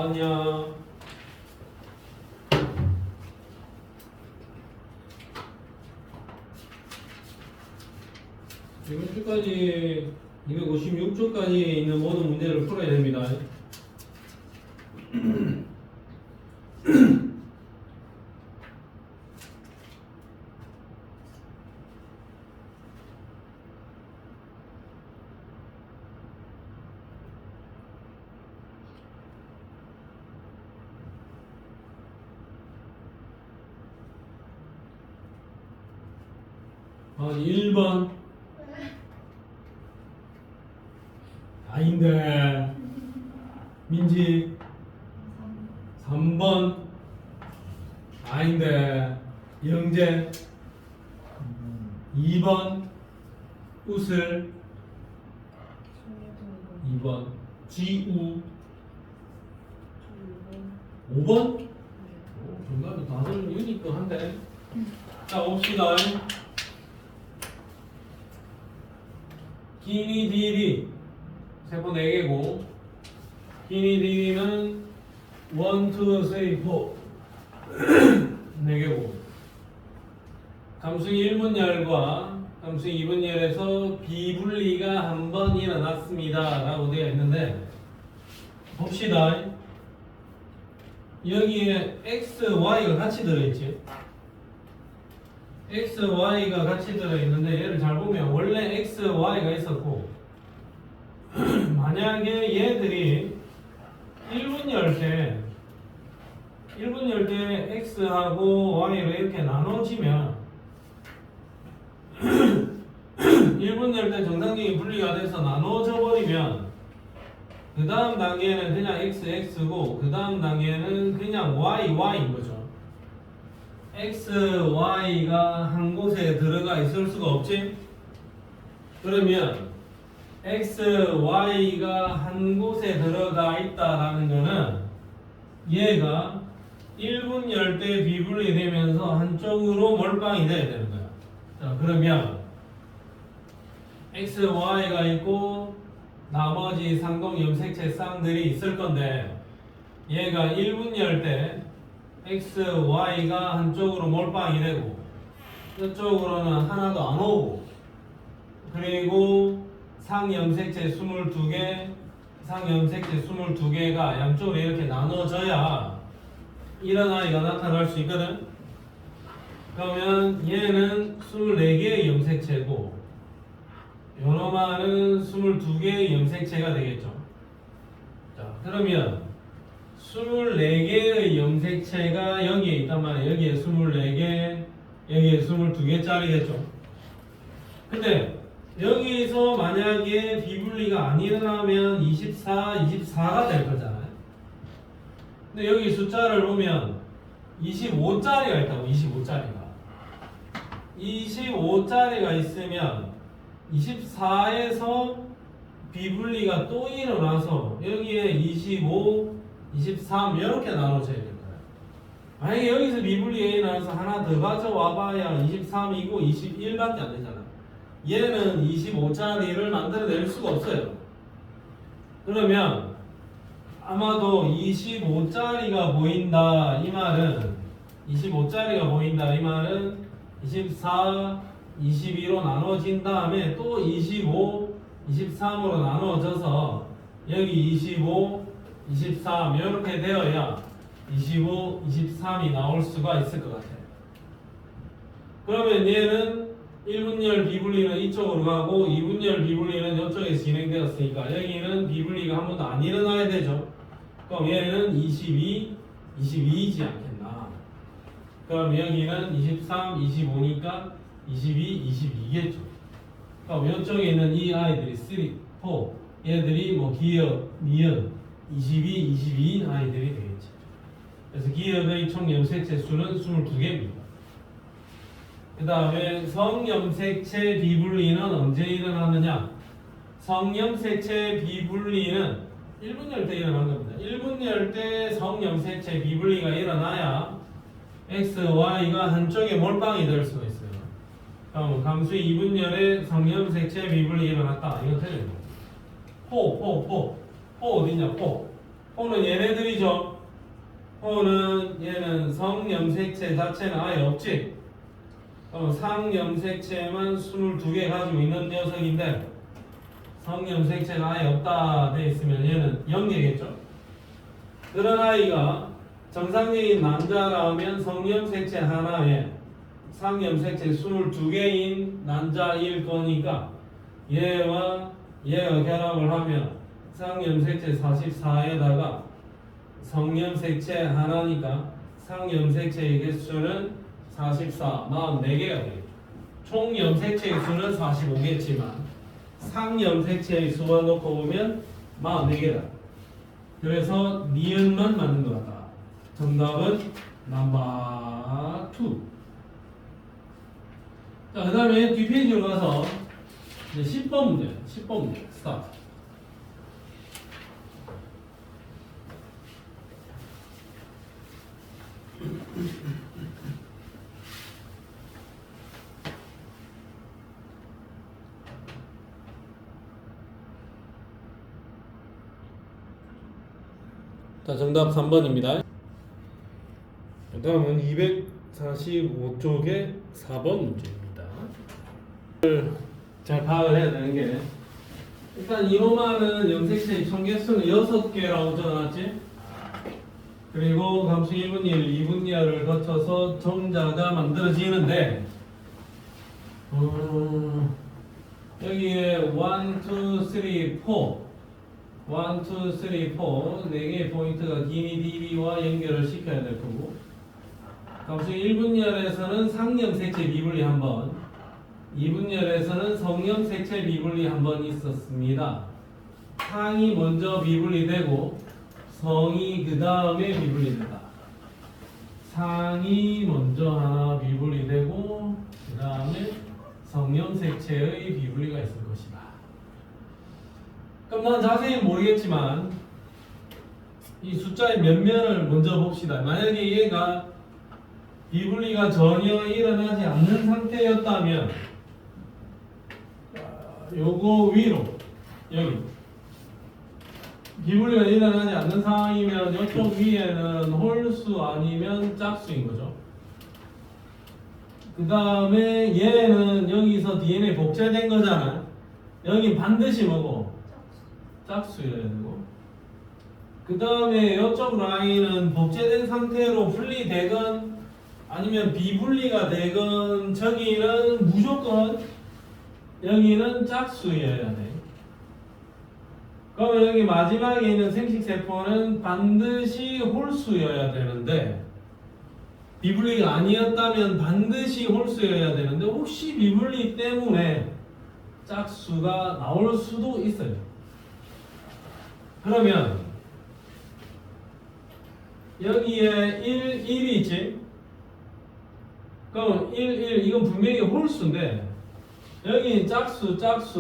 나왔냐? 이번 주까지 256초까지 있는 모든 문제를 풀어야 됩니다. 아, 1번. 아닌데. 민지. 3번. 아닌데. 영재. 2번. 웃을. 2번. 지우. 5번? 정답이 다들 유니크 한데. 자, 봅시다. 기니 디디 세포 4개고 기니 디디는 1, 2, 3, 4 4개고 감수기 1분열과 감수기 2분열에서 비분리가 한 번 일어났습니다 라고 되어 있는데 봅시다. 여기에 x, y가 같이 들어있지. x, y가 같이 들어있는데 얘를 잘 보면 원래 x, y가 있었고 만약에 얘들이 1분 열 때 x하고 y로 이렇게 나눠지면 1분 열 때 정상적인 분리가 돼서 나눠져 버리면 그 다음 단계는 그냥 x, x고 그 다음 단계는 그냥 y, y인 거죠. x, y가 한 곳에 들어가 있을 수가 없지? 그러면 x, y가 한 곳에 들어가 있다라는 거는 얘가 1분 열 때 비분리 되면서 한쪽으로 몰빵이 돼야 되는 거야. 자, 그러면 x, y가 있고 나머지 상동 염색체 쌍들이 있을 건데 얘가 1분 열 때 x, y가 한쪽으로 몰빵이 되고 이쪽으로는 하나도 안 오고 그리고 상염색체 22개가 양쪽으로 이렇게 나눠져야 이런 아이가 나타날 수 있거든. 그러면 얘는 24개의 염색체고 요놈아는 22개의 염색체가 되겠죠. 자, 그러면 24개의 염색체가 여기에 있단 말이에요. 여기에 24개, 여기에 22개짜리겠죠. 근데 여기서 만약에 비분리가 안 일어나면 24가 될 거잖아요. 근데 여기 숫자를 보면 25짜리가 있다고. 25짜리가 있으면 24에서 비분리가 또 일어나서 여기에 25, 23 이렇게 나눠져야 될 거예요. 만약에 여기서 비분리가 일어나서 하나 더 가져와봐야 23이고 21밖에 안 되잖아. 얘는 25짜리를 만들어낼 수가 없어요. 그러면 아마도 25짜리가 보인다 이 말은 24, 22로 나눠진 다음에 또 25, 23으로 나눠져서 여기 25, 23 이렇게 되어야 25, 23이 나올 수가 있을 것 같아요. 그러면 얘는 1분열 비분리는 이쪽으로 가고 2분열 비분리는 이쪽에서 진행되었으니까 여기는 비분리가 한 번도 안 일어나야 되죠. 그럼 얘는 22이지 않겠나. 그럼 여기는 23, 25니까 22, 22겠죠. 그럼 이쪽에 있는 이 아이들이 3, 4 얘들이 뭐 기억, 미연 22, 22인 아이들이 되겠죠. 그래서 기억의 총 염색체 수는 22개입니다. 그 다음에 성염색체 비분리는 언제 일어나느냐? 성염색체 비분리는 1분 열 때 일어난 겁니다. 1분 열 때 성염색체 비분리가 일어나야 X, Y가 한쪽에 몰빵이 될 수가 있어요. 그럼 감수 2분 열에 성염색체 비분리 일어났다. 이거 틀립니다. 포 어디냐? 포 호는 얘네들이죠. 호는 얘는 성염색체 자체는 아예 없지. 상염색체만 22개 가지고 있는 녀석인데 성염색체가 아예 없다 돼 있으면 얘는 0개겠죠. 그런 아이가 정상적인 남자라면 성염색체 하나에 상염색체 22개인 남자일 거니까 얘와 얘가 결합을 하면 상염색체 44에다가 성염색체 하나니까 상염색체의 개수는 44, 44개가 되겠죠. 총 염색체의 수는 45개지만 상염색체의 수만 놓고 보면 44개다. 그래서 니은만 맞는 것 같다. 정답은 넘버 2. 자, 그 다음에 뒷페이지로 가서 이제 10번 문제, 10번 문제 스타트. 자, 정답 3번입니다. 다음은 245쪽의 4번 문제입니다. 잘 파악을 해야 되는 게 일단 이놈아는 염색체의 총 개수는 6개라고 적어놨지. 그리고 감수 1분 1, 2분 2를 거쳐서 정자가 만들어지는데 여기에 1, 2, 3, 4 1, 2, 3, 4 4개의 포인트가 기미 DB와 연결을 시켜야 될 거고 감수 1분열에서는 상염색체 미분리 한번 2분열에서는 성염색체 미분리 한번 있었습니다. 상이 먼저 미분리되고 성이 그 다음에 미분리된다. 상이 먼저 하나 미분리되고 그 다음에 성염색체의 미분리가 있을 것이다. 그럼 난 자세히 모르겠지만 이 숫자의 면면을 먼저 봅시다. 만약에 얘가 비분리가 전혀 일어나지 않는 상태였다면 요거 위로 여기 비분리가 일어나지 않는 상황이면 이쪽 위에는 홀수 아니면 짝수인 거죠. 그 다음에 얘는 여기서 DNA 복제된 거잖아. 여기 반드시 뭐고? 짝수여야 되고 그 다음에 이쪽 라인은 복제된 상태로 분리되건 아니면 비분리가 되건 저기는 무조건 여기는 짝수여야 돼. 그러면 여기 마지막에 있는 생식세포는 반드시 홀수여야 되는데 비분리가 아니었다면 반드시 홀수여야 되는데 혹시 비분리 때문에 짝수가 나올 수도 있어요. 그러면 여기에 1, 1이 있지? 그럼 1, 1 이건 분명히 홀수인데 여기 짝수,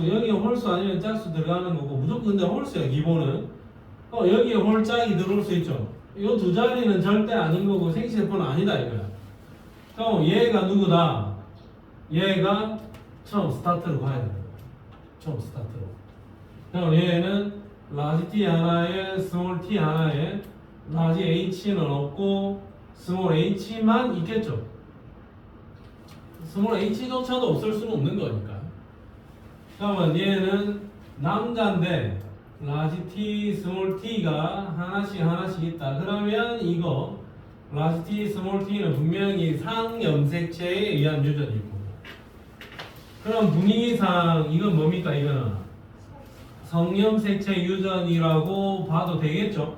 여기 홀수 아니면 짝수 들어가는 거고 무조건 근데 홀수야 기본은. 여기에 홀짝이 들어올 수 있죠. 이 두 자리는 절대 아닌 거고 생식세포는 아니다 이거야. 그럼 얘가 누구다? 얘가 처음 스타트로 가야 돼요. 처음 스타트로. 그럼 얘는 라지 t 하나에 스몰 t 하나에 라지 h는 없고 스몰 h만 있겠죠. 스몰 h조차도 없을 수는 없는 거니까. 그러면 얘는 남자인데 라지 t, 스몰 t가 하나씩 있다. 그러면 이거 라지 t, 스몰 t는 분명히 상염색체에 의한 유전일 거고. 그럼 분위기상 이건 뭡니까? 이거는 성염색체 유전이라고 봐도 되겠죠.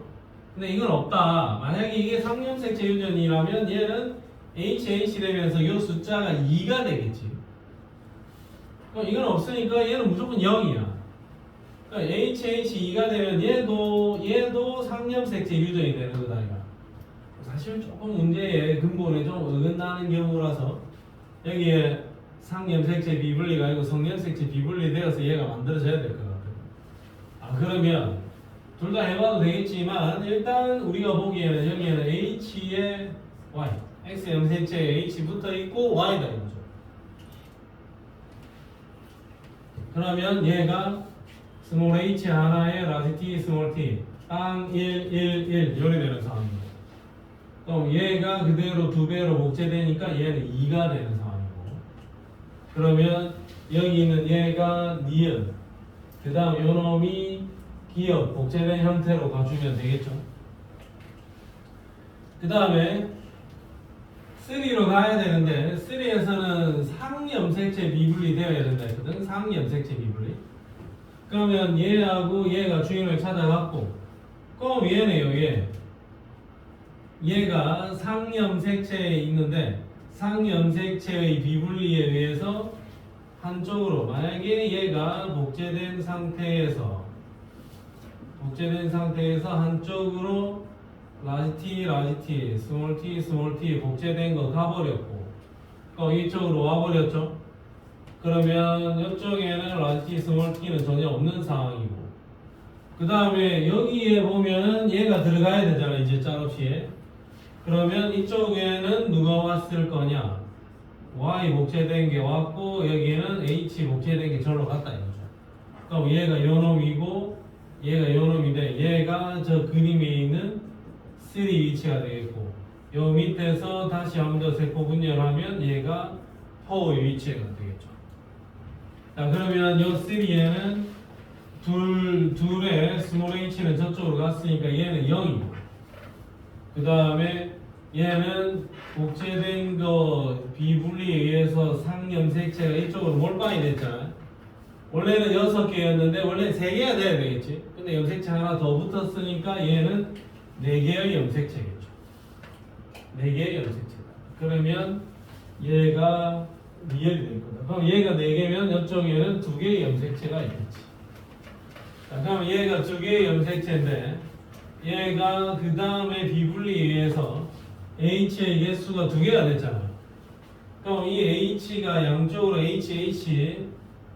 근데 이건 없다. 만약에 이게 상염색체 유전이라면 얘는 HH 되면서 이 숫자가 2가 되겠지. 그럼 이건 없으니까 얘는 무조건 0이야. 그러니까 HH2가 되면 얘도 상염색체 유전이 되는 거다. 이거. 사실 조금 문제의 근본에 좀 어긋나는 경우라서 여기에 상염색체 비분리가 아니고 성염색체 비분리 되어서 얘가 만들어져야 될 것 같아요. 그러면 둘 다 해봐도 되겠지만 일단 우리가 보기에는 여기에는 H에 Y X 염색체에 H 붙어 있고 Y다 이거죠. 그러면 얘가 스몰 H 하나에 라지 T 스몰 T 랑 1, 1, 1 이렇게 되는 상황이고 그럼 얘가 그대로 2배로 복제되니까 얘는 2가 되는 상황이고 그러면 여기 있는 얘가 니은 그 다음 요놈이 기억 복제된 형태로 가주면 되겠죠. 그 다음에 3로 가야 되는데 3에서는 상염색체 미분리 되어야 된다 했거든. 상염색체 미분리. 그러면 얘하고 얘가 주인을 찾아갖고 그럼 얘네요. 얘가 상염색체에 있는데 상염색체의 비분리에 의해서 한쪽으로 만약에 얘가 복제된 상태에서 한쪽으로 라지 t, 스몰 t 복제된 거 가버렸고 이쪽으로 와버렸죠. 그러면 이쪽에는 라지 t, 스몰 t는 전혀 없는 상황이고 그 다음에 여기에 보면은 얘가 들어가야 되잖아 이제 짤없이에. 그러면 이쪽에는 누가 왔을 거냐 y 복제된 게 왔고 여기에는 h 복제된 게 절로 갔다 이거죠. 그럼 얘가 요놈이고 얘가 요놈인데 얘가 저 그림에 있는 3 위치가 되겠고 요 밑에서 다시 한 번 더 세포 분열하면 얘가 4의 위치가 되겠죠. 자 그러면 요 3에는 둘의 스몰 h는 저쪽으로 갔으니까 얘는 0이고 그 다음에 얘는 복제된 거 비분리에 의해서 상염색체가 이쪽으로 몰빵이 됐잖아요. 원래는 6개였는데 원래 3개가 돼야 되겠지. 근데 염색체 하나 더 붙었으니까 얘는 4개의 염색체겠죠. 4개의 염색체다. 그러면 얘가 리얼이 될 거다. 그럼 얘가 4개면 이쪽에는 2개의 염색체가 있겠지. 자, 그럼 얘가 2개의 염색체인데 얘가 그 다음에 비분리에 의해서 H의 개수가 2개가 됐잖아. 그럼 이 H가 양쪽으로 HH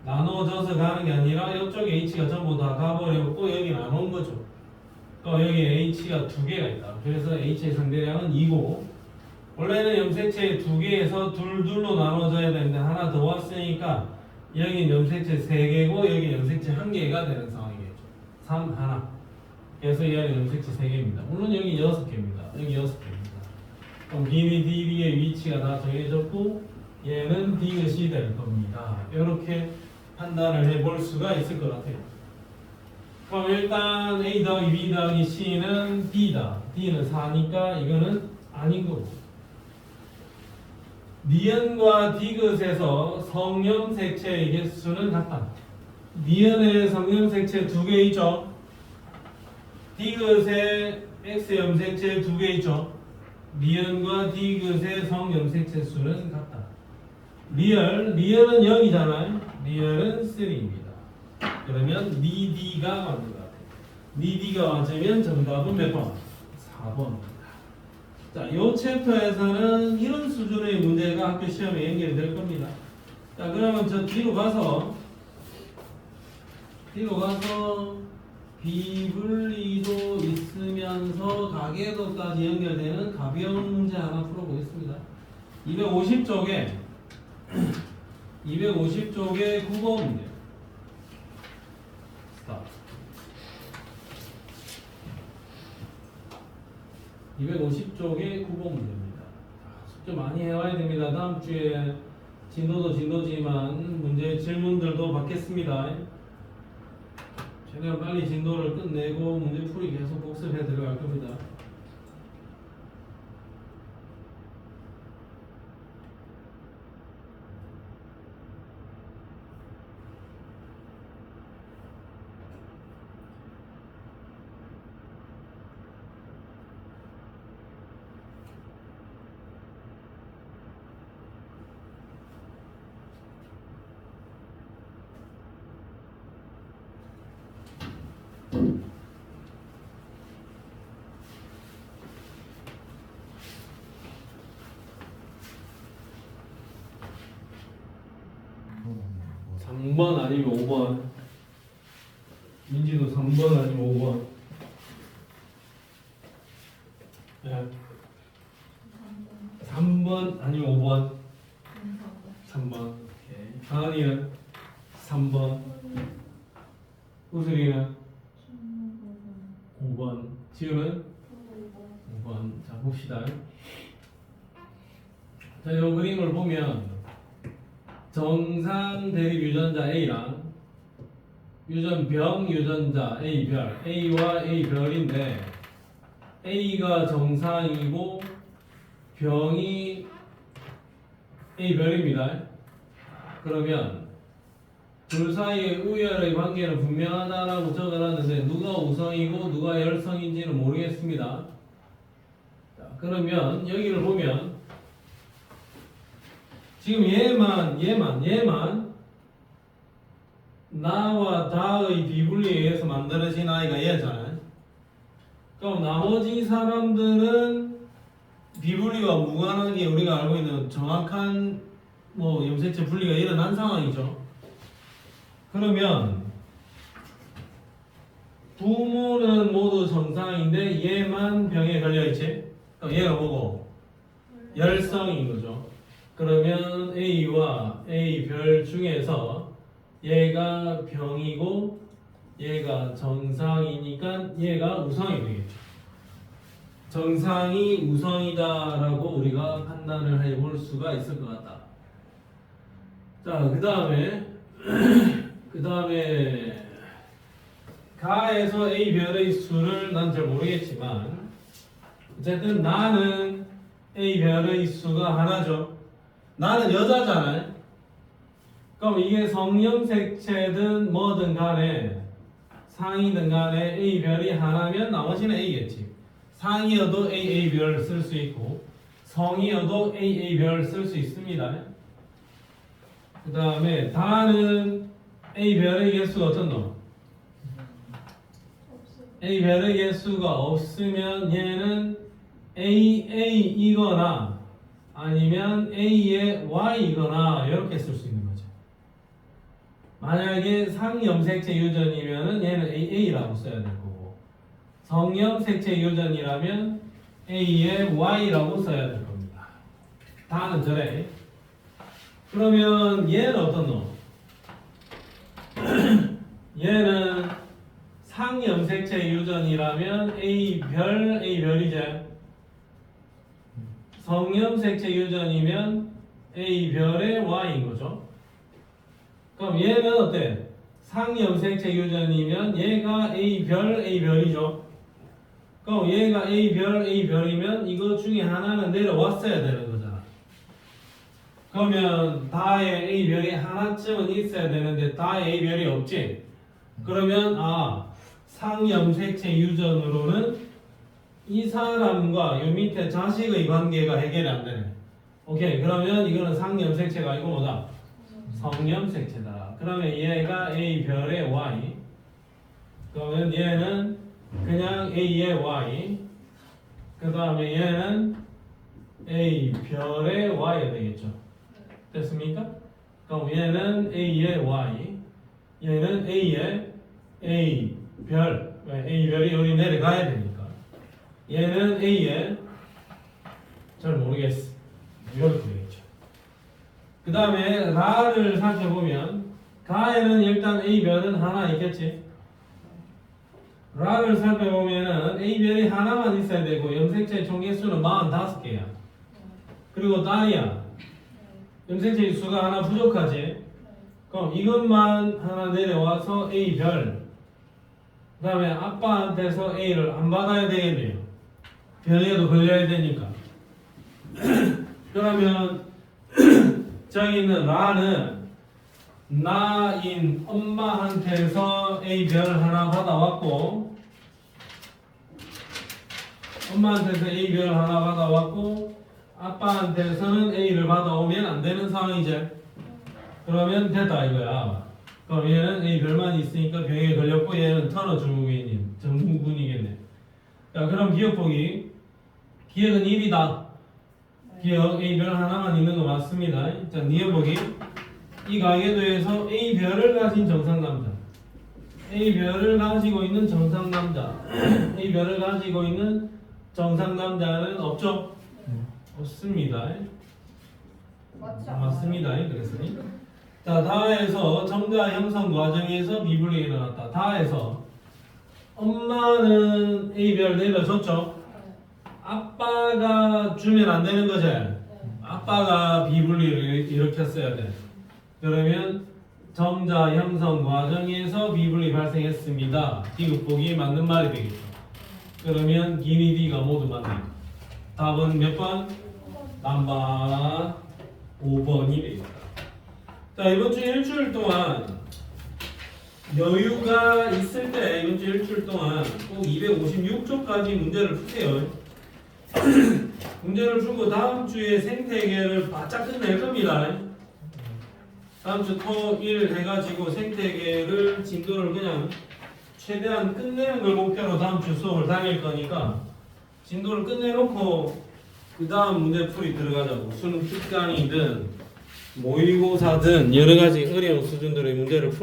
나눠져서 가는 게 아니라 이쪽에 H가 전부 다 가버렸고 여기는 안 온 거죠. 그럼 여기 H가 2개가 있다. 그래서 H의 상대량은 2고 원래는 염색체 2개에서 둘로 나눠져야 되는데 하나 더 왔으니까 여기 염색체 3개고 여기 염색체 1개가 되는 상황이겠죠. 3 하나. 그래서 얘는 염색체 3개입니다. 물론 여기 6개입니다. 여기 6개입니다. 그럼 B니 DB의 위치가 다 정해졌고 얘는 디귿이 될 겁니다. 이렇게 판단을 해볼 수가 있을 것 같아요. 그럼 일단 A 더하기 B 더하기 C는 D다. D는 4니까 이거는 아닌 거고. 니은과 디귿에서 성염색체의 개수는 같다. 니은의 성염색체 2개 있죠. 디귿의 X염색체 2개 있죠. 니은과 디귿의 성염색체 수는 같다. 리얼은 0이잖아요. 리얼은 3입니다. 그러면 니디가 맞는 것 같아요. 니디가 맞으면 정답은 몇 번? 4번입니다. 자, 이 챕터에서는 이런 수준의 문제가 학교 시험에 연결될 겁니다. 자, 그러면 저 뒤로 가서 비분리도 있으면서 가계도까지 연결되는 가벼운 문제 하나 풀어보겠습니다. 250쪽에 9번 문제. 스탑. 250쪽에 9번 문제입니다. 숙제 많이 해와야 됩니다. 다음 주에 진도도 진도지만 문제 질문들도 받겠습니다. 최대한 빨리 진도를 끝내고 문제 풀이 계속 복습해 들어갈 겁니다. 뭐 3번 아니면 5번. 민지도 3번 아니면 5번. 네. 3번 아니면 5번. 3번. 하은이는 3번. 우슬이는 5번. 지우는 5번. 자, 봅시다. 자, 요 그림을 보면 정상 대립 유전자 A랑 병 유전자 A별, A와 A별인데 A가 정상이고 병이 A별입니다. 그러면 둘 사이의 우열의 관계는 분명하다라고 적어놨는데 누가 우성이고 누가 열성인지는 모르겠습니다. 자, 그러면 여기를 보면 지금 얘만 나와 다의 비분리에 의해서 만들어진 아이가 얘잖아요. 그럼 나머지 사람들은 비분리가 무관한 게 우리가 알고 있는 정확한 뭐 염색체 분리가 일어난 상황이죠. 그러면 부모는 모두 정상인데 얘만 병에 걸려있지? 그럼 얘가 뭐고? 열성인 거죠. 그러면 A와 A별 중에서 얘가 병이고 얘가 정상이니까 얘가 우성이 되겠죠. 정상이 우성이다라고 우리가 판단을 해볼 수가 있을 것 같다. 자, 그 다음에 가에서 A별의 수를 난 잘 모르겠지만 어쨌든 나는 A별의 수가 하나죠. 나는 여자잖아요. 그럼 이게 성염색체든 뭐든 간에 상이든 간에 A별이 하나면 나머지는 A겠지. 상이어도 AA별 쓸 수 있고 성이어도 AA별 쓸 수 있습니다. 그 다음에 다는 A별의 개수가 어떻노? A별의 개수가 없으면 얘는 AA이거나 아니면 A의 Y이거나 이렇게 쓸 수 있는 거죠. 만약에 상염색체 유전이면은 얘는 AA라고 써야 될 거고 성염색체 유전이라면 A의 Y라고 써야 될 겁니다. 다는 저래. 그러면 얘는 어떻노? 얘는 상염색체 유전이라면 A별이제. 성염색체 유전이면 A별의 Y인 거죠. 그럼 얘는 어때? 상염색체 유전이면 얘가 A별이죠. 그럼 얘가 A별이면 이거 중에 하나는 내려왔어야 되는 거잖아. 그러면 다의 A별이 하나쯤은 있어야 되는데 다의 A별이 없지? 그러면 상염색체 유전으로는 이 사람과 요 밑에 자식의 관계가 해결이 안 되네. 오케이. 그러면 이거는 상염색체가 아니고 뭐다? 성염색체다. 그러면 얘가 A별의 Y. 그러면 얘는 그냥 A의 Y. 그 다음에 얘는 A별의 Y가 되겠죠. 됐습니까? 그럼 얘는 A의 Y. 얘는 A의 A별. A별이 여기 내려가야 되니까. 얘는 A의 잘 모르겠어. 이렇게 되겠죠. 그 다음에 라를 살펴보면 가에는 일단 A별은 하나 있겠지. 라를 살펴보면은 A별이 하나만 있어야 되고 염색체의 총 개수는 45개야. 그리고 딸이야. 염색체의 수가 하나 부족하지. 그럼 이것만 하나 내려와서 A별. 그 다음에 아빠한테서 A를 안 받아야 되겠네요. 병에도 걸려야 되니까. 그러면 저기 있는 라는 나인 엄마한테서 A별 하나 받아왔고 엄마한테서 A별 하나 받아왔고 아빠한테서는 A를 받아오면 안 되는 상황이죠. 그러면 됐다 이거야. 그럼 얘는 A별만 있으니까 병에 걸렸고 얘는 터너 증후군인 증후군이겠네. 자, 그럼 기억 보기. 기억은 1이다. 기억 A별 하나만 있는 거 맞습니다. 자, 니은 보기. 이 가계도에서 A별을 가진 정상남자. A별을 가지고 있는 정상남자. A별을 가지고 있는 정상남자는 없죠? 없습니다. 맞지 않아요? 맞습니다. 그랬으니. 자, 다에서 정자 형성 과정에서 미분리가 일어났다. 다에서 엄마는 A별 내려줬죠. 아빠가 주면 안 되는 거지. 아빠가 비분리를 일으켰어야 돼. 그러면 정자 형성 과정에서 비분리 발생했습니다. 디귿복이 맞는 말이 되겠죠. 그러면 기니 D가 모두 맞네. 답은 몇 번? 남바 5번이 되겠다. 자, 이번 주 일주일 동안 여유가 있을 때 이번 주 일주일 동안 꼭 256쪽까지 문제를 푸세요. 문제를 풀고 다음 주에 생태계를 바짝 끝낼 겁니다. 다음 주 토1 해가지고 생태계를 진도를 그냥 최대한 끝내는 걸 목표로 다음 주 수업을 다닐 거니까 진도를 끝내놓고 그 다음 문제풀이 들어가자고. 수능 특강이든 모의고사든 여러 가지 어려운 수준들의 문제를 풀